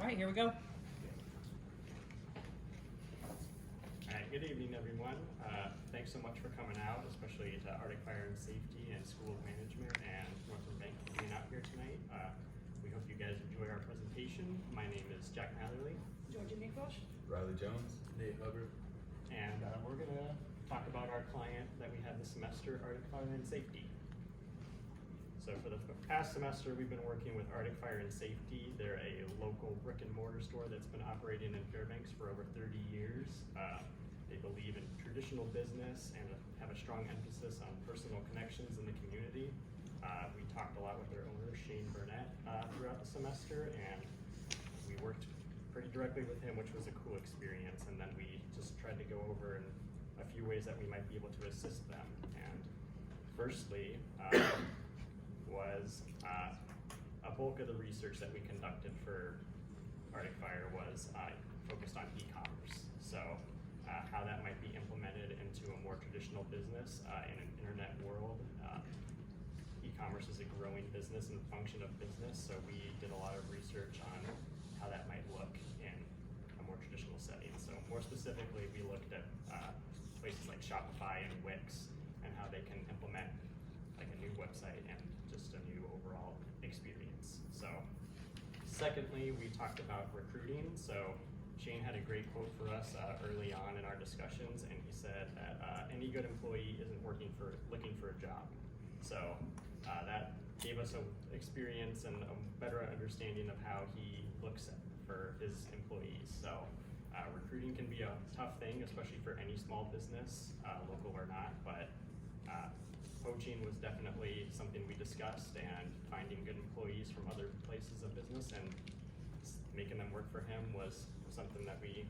right, here we go. All right, good evening, everyone. Thanks so much for coming out, especially to Arctic Fire and Safety and School of Management and Northern Bank for being out here tonight. We hope you guys enjoy our presentation. My name is Jack Matherly. Georgia Nichols. Riley Jones. Nate Hubbard. And we're gonna talk about our client that we had this semester, Arctic Fire and Safety. So for the past semester, we've been working with Arctic Fire and Safety. They're a local brick and mortar store that's been operating in Fairbanks for over 30 years. They believe in traditional business and have a strong emphasis on personal connections in the community. We talked a lot with their owner, Shane Burnett, throughout the semester, and we worked pretty directly with him, which was a cool experience. And then we just tried to go over in a few ways that we might be able to assist them. And firstly, was a bulk of the research that we conducted for Arctic Fire was focused on e-commerce. So how that might be implemented into a more traditional business in an internet world. E-commerce is a growing business and function of business, so we did a lot of research on how that might look in a more traditional setting. So more specifically, we looked at places like Shopify and Wix and how they can implement like a new website and just a new overall experience. So secondly, we talked about recruiting. So Shane had a great quote for us early on in our discussions, and he said that any good employee isn't looking for a job. So that gave us an experience and a better understanding of how he looks for his employees. So recruiting can be a tough thing, especially for any small business, local or not, but poaching was definitely something we discussed, and finding good employees from other places of business and making them work for him was something that we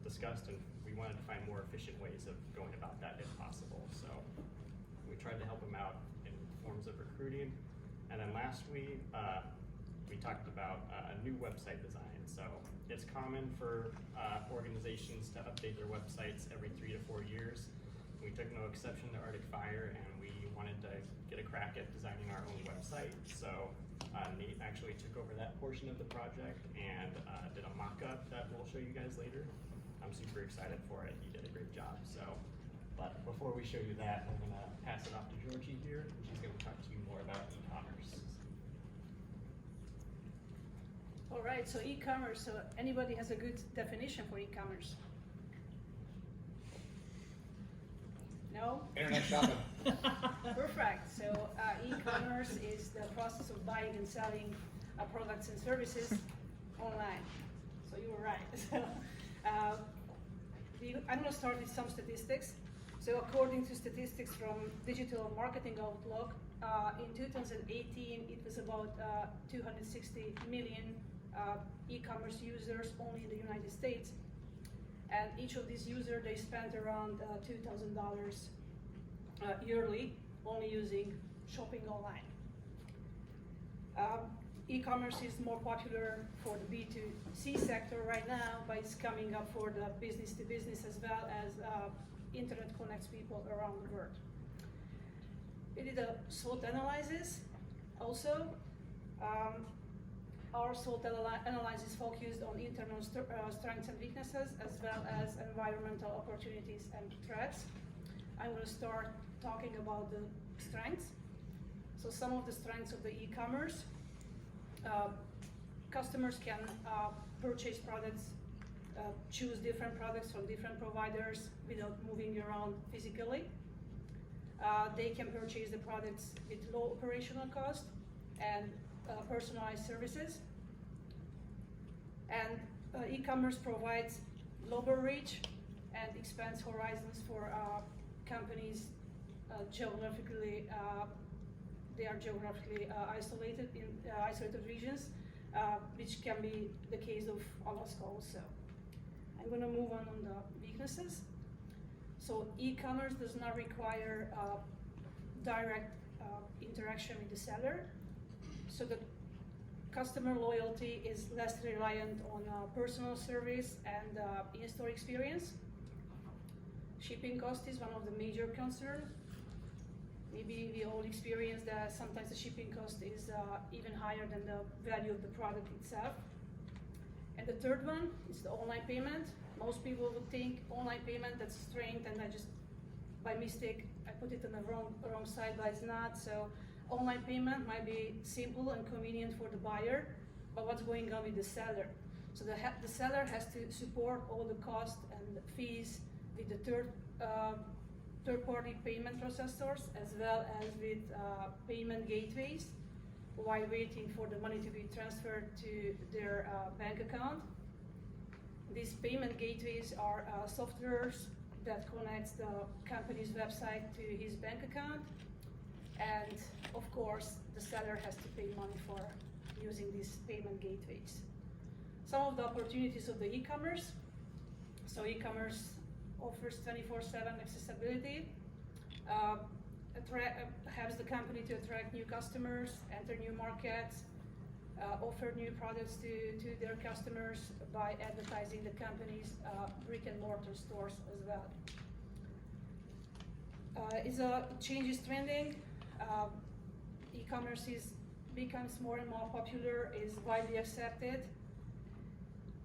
discussed, and we wanted to find more efficient ways of going about that if possible. So we tried to help him out in forms of recruiting. And then last we talked about a new website design. So it's common for organizations to update their websites every 3 to 4 years. We took no exception to Arctic Fire, and we wanted to get a crack at designing our own website. So Nate actually took over that portion of the project and did a mock-up that we'll show you guys later. I'm super excited for it. He did a great job. So, but before we show you that, I'm gonna pass it off to Georgie here, and she's gonna talk to you more about e-commerce. All right, so e-commerce, so anybody has a good definition for e-commerce? No? Internet shopping. Perfect. So e-commerce is the process of buying and selling products and services online. So you were right. So I'm going to start with some statistics. So according to statistics from Digital Marketing Outlook, in 2018 it was about 260 million e-commerce users only in the United States. And each of these users, they spent around $2,000 yearly only using shopping online. E-commerce is more popular for the B2C sector right now, but it's coming up for the business to business as well, as internet connects people around the world. We did a SWOT analysis also. Our SWOT analysis focused on internal strengths and weaknesses, as well as environmental opportunities and threats. I'm going to start talking about the strengths. So some of the strengths of the e-commerce. Customers can purchase products, choose different products from different providers without moving around physically. They can purchase the products with low operational cost and personalized services. And e-commerce provides global reach and expands horizons for companies geographically. They are geographically isolated in isolated regions, which can be the case of Alaska also. I'm going to move on the weaknesses. So e-commerce does not require direct interaction with the seller. So the customer loyalty is less reliant on personal service and in-store experience. Shipping cost is one of the major concerns. Maybe we all experience that sometimes the shipping cost is even higher than the value of the product itself. And the third one is the online payment. Most people would think online payment, that's strange, and I just, by mistake, I put it on the wrong side, but it's not. So online payment might be simple and convenient for the buyer, but what's going on with the seller? So the seller has to support all the costs and fees with the third-party payment processors, as well as with payment gateways, while waiting for the money to be transferred to their bank account. These payment gateways are softwares that connects the company's website to his bank account, and of course the seller has to pay money for using these payment gateways. Some of the opportunities of the e-commerce. So e-commerce offers 24/7 accessibility, helps the company to attract new customers, enter new markets, offer new products to their customers by advertising the company's brick and mortar stores as well. Change is trending. E-commerce becomes more and more popular, is widely accepted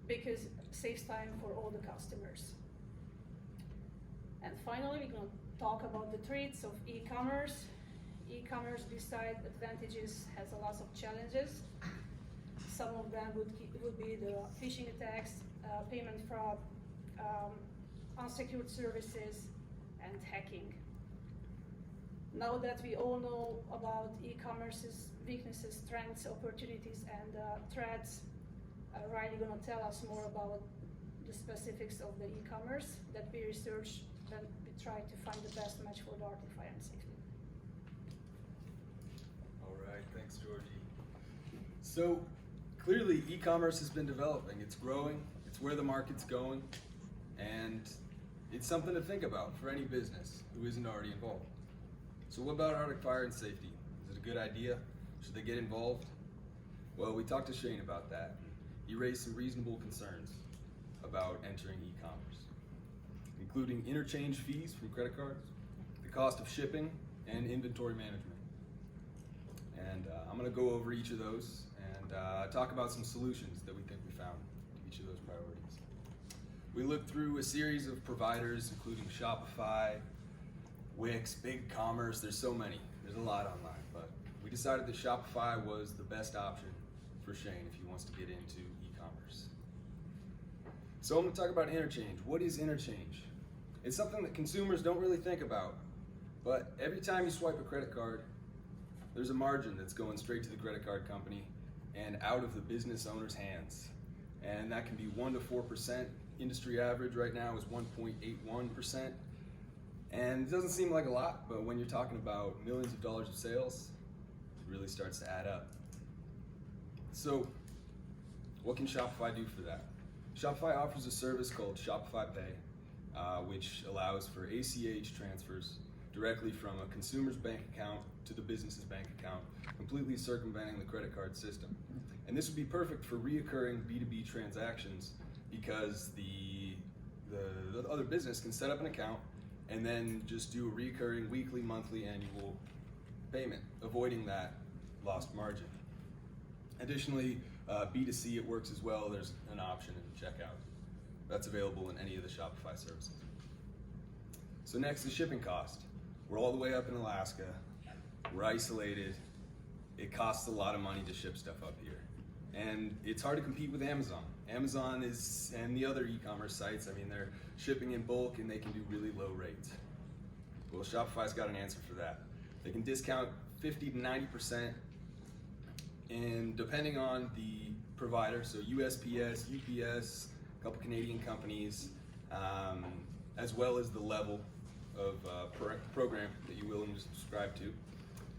because it saves time for all the customers. And finally, we're going to talk about the threats of e-commerce. E-commerce, besides advantages, has a lot of challenges. Some of them would be the phishing attacks, payment fraud, unsecured services, and hacking. Now that we all know about e-commerce's weaknesses, strengths, opportunities, and threats, Riley gonna tell us more about the specifics of the e-commerce that we researched and we try to find the best match for darting fire and safety. All right, thanks, Georgie. So clearly, e-commerce has been developing. It's growing. It's where the market's going, and it's something to think about for any business who isn't already involved. So what about Arctic Fire and Safety? Is it a good idea? Should they get involved? Well, we talked to Shane about that. He raised some reasonable concerns about entering e-commerce, including interchange fees from credit cards, the cost of shipping, and inventory management. And I'm going to go over each of those and talk about some solutions that we think we found to each of those priorities. We looked through a series of providers, including Shopify, Wix, BigCommerce. There's so many. There's a lot online, but we decided that Shopify was the best option for Shane if he wants to get into e-commerce. So I'm going to talk about interchange. What is interchange? It's something that consumers don't really think about, but every time you swipe a credit card, there's a margin that's going straight to the credit card company and out of the business owner's hands. And that can be 1 to 4%. Industry average right now is 1.81%. And it doesn't seem like a lot, but when you're talking about millions of dollars of sales, it really starts to add up. So what can Shopify do for that? Shopify offers a service called Shopify Pay, which allows for ACH transfers directly from a consumer's bank account to the business's bank account, completely circumventing the credit card system. And this would be perfect for reoccurring B2B transactions because the other business can set up an account and then just do a recurring weekly, monthly, annual payment, avoiding that lost margin. Additionally, B2C, it works as well. There's an option in checkout. That's available in any of the Shopify services. So next is shipping cost. We're all the way up in Alaska. We're isolated. It costs a lot of money to ship stuff up here. And it's hard to compete with Amazon. Amazon and the other e-commerce sites, I mean, they're shipping in bulk and they can do really low rates. Well, Shopify's got an answer for that. They can discount 50 to 90%, and depending on the provider, so USPS, UPS, a couple Canadian companies, as well as the level of program that you're willing to subscribe to.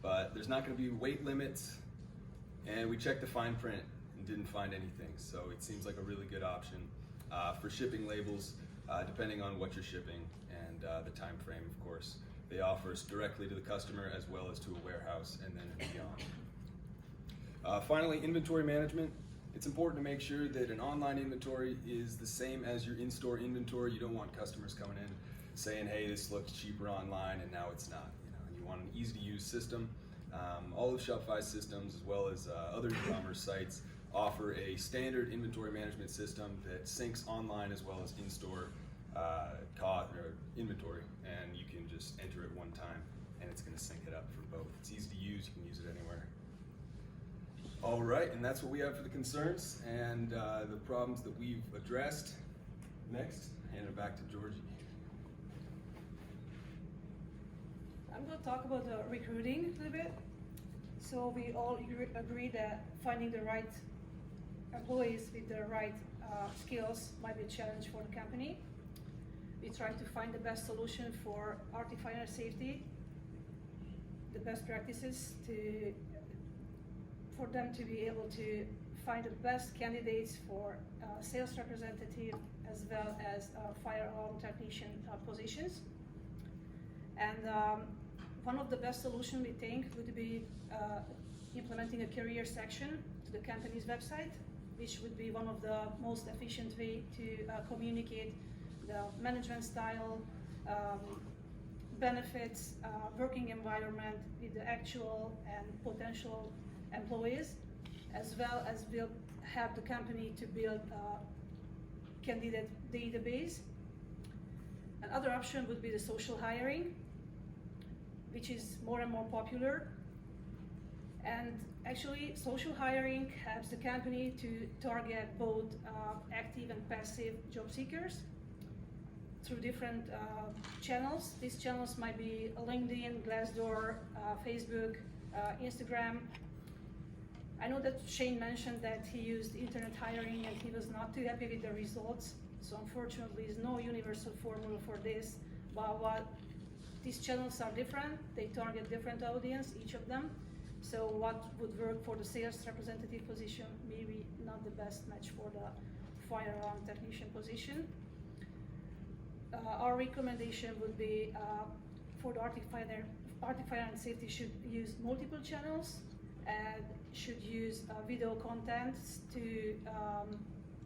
But there's not going to be weight limits, and we checked the fine print and didn't find anything. So it seems like a really good option for shipping labels, depending on what you're shipping and the time frame, of course. They offer us directly to the customer as well as to a warehouse and then beyond. Finally, inventory management. It's important to make sure that an online inventory is the same as your in-store inventory. You don't want customers coming in saying, hey, this looks cheaper online, and now it's not. You want an easy-to-use system. All of Shopify's systems, as well as other e-commerce sites, offer a standard inventory management system that syncs online as well as in-store inventory, and you can just enter it one time and it's going to sync it up for both. It's easy to use, you can use it anywhere. All right, and that's what we have for the concerns and the problems that we've addressed. Next, hand it back to Georgie. I'm going to talk about the recruiting a little bit. So we all agree that finding the right employees with the right skills might be a challenge for the company. We try to find the best solution for Arctic fire safety, the best practices for them to be able to find the best candidates for sales representative as well as firearm technician positions. And one of the best solutions we think would be implementing a career section to the company's website, which would be one of the most efficient way to communicate the management style, benefits, working environment with the actual and potential employees, as well as will help the company to build a candidate database. Another option would be the social hiring, which is more and more popular. And actually, social hiring helps the company to target both active and passive job seekers through different channels. These channels might be LinkedIn, Glassdoor, Facebook, Instagram. I know that Shane mentioned that he used internet hiring and he was not too happy with the results. So unfortunately, there's no universal formula for this. But these channels are different. They target different audience, each of them. So what would work for the sales representative position, maybe not the best match for the firearm technician position. Our recommendation would be for the Arctic Fire and Safety should use multiple channels and should use video content to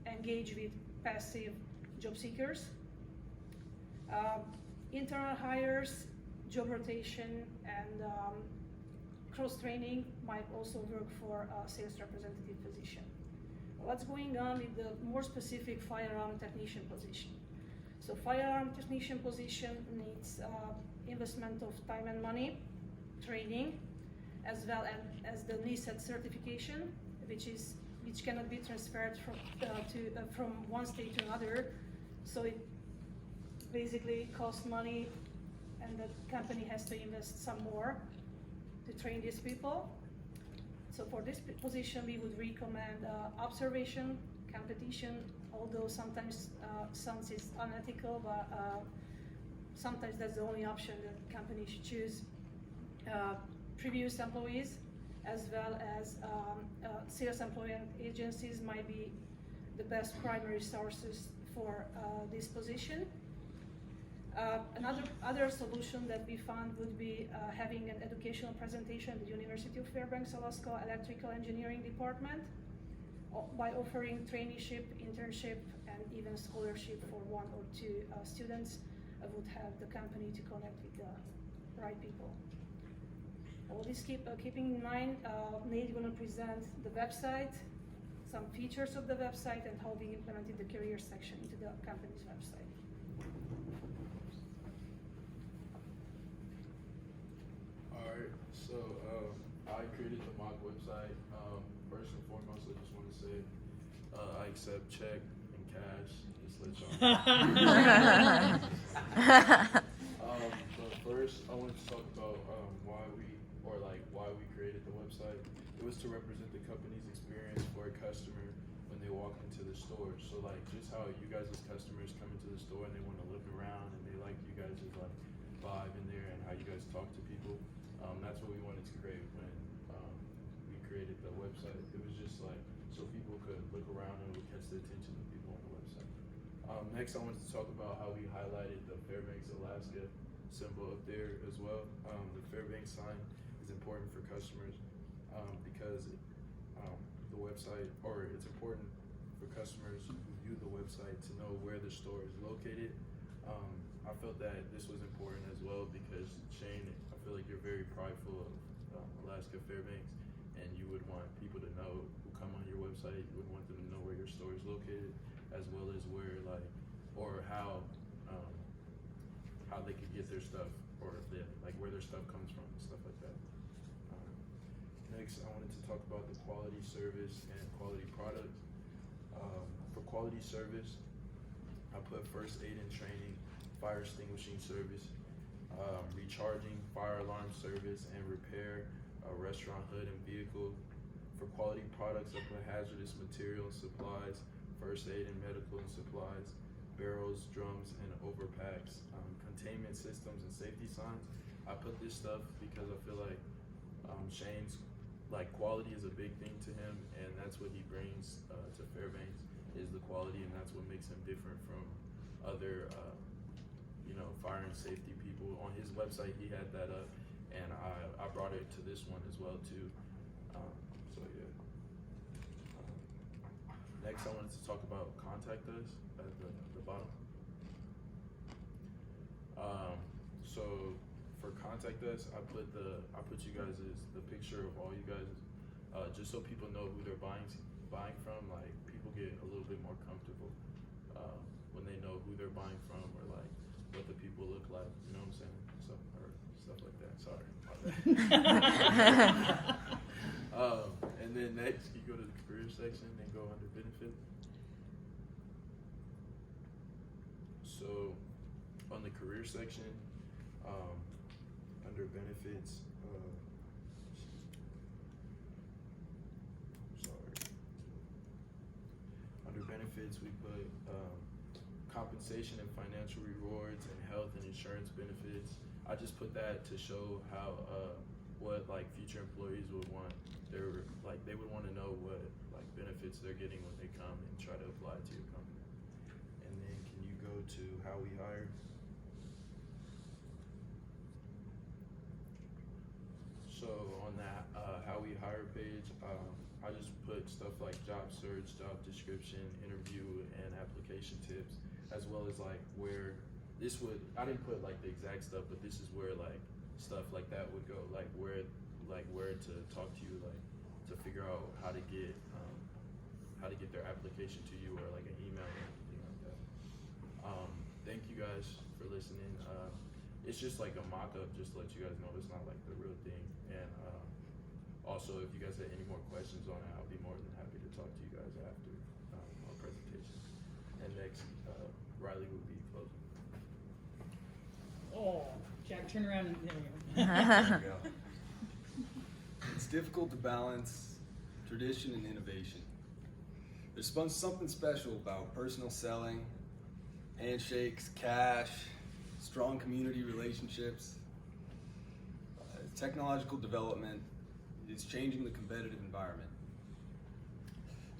engage with passive job seekers. Internal hires, job rotation, and cross-training might also work for a sales representative position. What's going on with the more specific firearm technician position? So firearm technician position needs investment of time and money, training, as well as the NIST certification, which cannot be transferred from one state to another. So it basically costs money, and the company has to invest some more to train these people. So for this position, we would recommend observation, competition, although sometimes sounds is unethical, but sometimes that's the only option that the company should choose. Previous employees, as well as sales employment agencies might be the best primary sources for this position. Other solution that we found would be having an educational presentation at the University of Fairbanks, Alaska Electrical Engineering Department by offering traineeship, internship, and even scholarship for one or two students would help the company to connect with the right people. All this keeping in mind, Nate is going to present the website, some features of the website, and how we implemented the career section into the company's website. Alright, so I created the mock website. First and foremost, I just want to say I accept check and cash. Just let y'all know. But first, I wanted to talk about why we created the website. It was to represent the company's experience for a customer when they walk into the store. So like just how you guys as customers come into the store and they want to look around and they like you guys' like vibe in there and how you guys talk to people. That's what we wanted to create when we created the website. It was just like so people could look around and it would catch the attention of people on the website. Next, I wanted to talk about how we highlighted the Fairbanks, Alaska symbol up there as well. The Fairbanks sign is important for customers because the website, or it's important for customers who view the website to know where the store is located. I felt that this was important as well because Shane, I feel like you're very prideful of Alaska Fairbanks, and you would want people to know who come on your website, you would want them to know where your store is located, as well as where like, or how they could get their stuff, or if they, like where their stuff comes from and stuff like that. Next, I wanted to talk about the quality service and quality product. For quality service, I put first aid and training, fire extinguishing service, recharging, fire alarm service, and repair, restaurant hood and vehicle. For quality products, I put hazardous materials, supplies, first aid and medical and supplies, barrels, drums, and overpacks, containment systems and safety signs. I put this stuff because I feel like Shane's quality is a big thing to him, and that's what he brings to Fairbanks is the quality, and that's what makes him different from other fire and safety people. On his website he had that up, and I brought it to this one as well too. So yeah. Next, I wanted to talk about contact us at the bottom. So for contact us, I put you guys the picture of all you guys, just so people know who they're buying from. Like people get a little bit more comfortable when they know who they're buying from, or like what the people look like. You know what I'm saying? So or stuff like that. Sorry about that. And then next, you go to the career section and go under benefits. So on the career section, under benefits, under benefits we put compensation and financial rewards and health and insurance benefits. I just put that to show how what like future employees would want. They would want to know what like benefits they're getting when they come and try to apply to your company. And then can you go to how we hire? So on that how we hire page, I just put stuff like job search, job description, interview, and application tips, as well as like where this would, I didn't put like the exact stuff, but this is where like stuff like that would go, like where to talk to you, like to figure out how to get their application to you, or like an email or anything like that. Thank you guys for listening. It's just like a mock-up, just to let you guys know it's not like the real thing. And also, if you guys have any more questions on it, I'll be more than happy to talk to you guys after our presentation. And next, Riley will be closing. Oh, Jack, turn around and there we go. There we go. It's difficult to balance tradition and innovation. There's something special about personal selling, handshakes, cash, strong community relationships. Technological development is changing the competitive environment.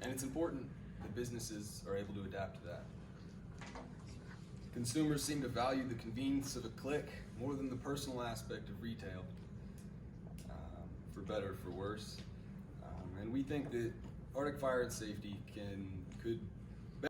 And it's important that businesses are able to adapt to that. Consumers seem to value the convenience of a click more than the personal aspect of retail, for better or for worse. And we think that Arctic Fire and Safety could